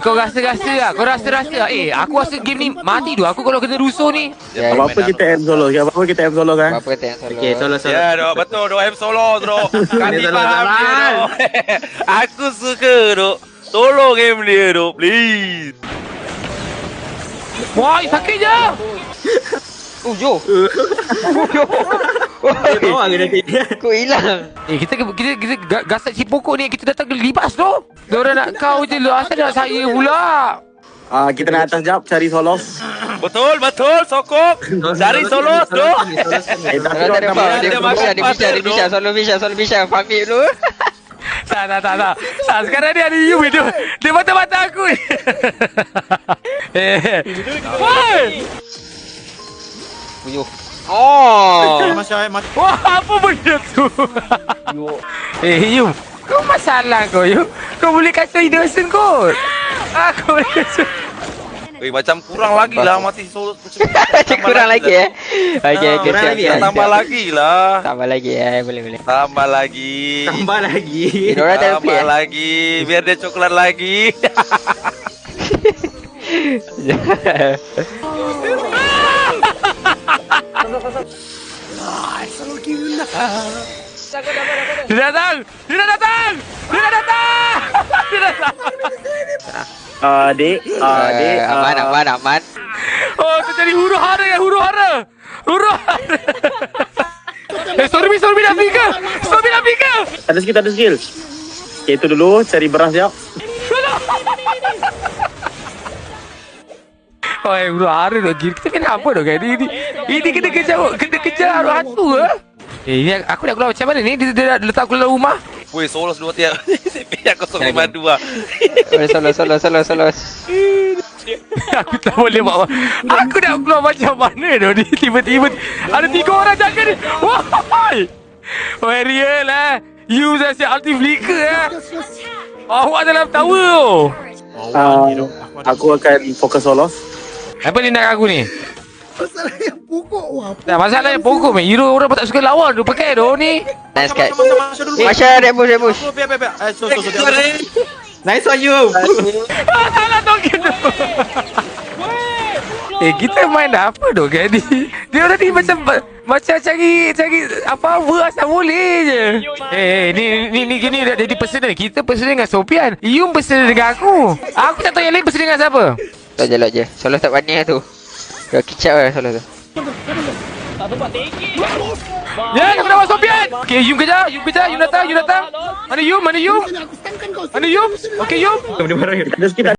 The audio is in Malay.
Kau rasa-rasa lah. Kau rasa-rasa lah. Aku rasa game ni mati tu. Aku kalau kena rusuh ni. Apa-apa kita M solo. Apa-apa kita M solo kan? Apa kata yang solo? Okay, solo. Ya, dok, betul dok. M solo dok. Kami Solo faham jalan. dia dok. Aku suka dok. Solo game dia dok, please. Wah, sakit je. Jo. Bawah ke nanti? Kau hilang. Kita gasak si pokok ni. Kita datang ke libas tu. Diorang nak kau je lah. Asal nak saya pula? Kita nak atas jap cari solos. Betul, sokok. Cari solos dok. Tapi Kalau tak ada orang apa, dia dia makan bisa, solo bisa. Pamit dulu. Tak. Sekarang ni ada you dia mata-mata aku. Woi! Yo. Oh. Wah, apa benda tu? You. Kau masalah kau, you. Kau boleh kata innocent kot. Aku boleh kata. Macam kurang lagi lah mati solo. Macam kurang lagi Okey, kurang lagi, siap. Tambah lagi lah. Tambah lagi boleh. Tambah lagi. Diorang tak Tambah lagi. Biar dia coklat lagi. Dia datang. Dek. Aman. Oh, tu jadi huru hara. Sorry nak fikir. Ada skill. Okay, itu dulu cari beras jap. Oh, huru hara dah gila. Kita kena apa dah kan? Ini kena kejar arwah hantu ke? Ini aku nak keluar macam mana ni? Dia letak aku dalam rumah. Weh, solos dua tiap. CP 052. Solo. Aku tak boleh buat apa. Aku nak keluar macam mana dah ni? Tiba-tiba ada 3 orang jaga ni. Wahai. Wah, real lah. You saya ulti flicker Awak dalam tower tu. Aku akan fokus solos. Apa ni nak aku ni? Masalah yang pokok ni. Hero orang tak suka lawan tu pakai tu ni. Nice cut. Masya Red Bush. Nice one you. Salah tu gitu. Kita main apa tu kan ni? Dia orang ni macam cari apa asal boleh je. Ni dah jadi personal. Kita personal dengan Sofian. Iyum personal dengan aku. Aku tak tahu yang lain personal dengan siapa. Tak jelak je. Solo tak berani lah tu. Kau kicap lah Solo tu. Ya, aku nak Sofian. Okay, Yum kejar. Yum datang. Mana Yum? Okay, Yum. Ada skill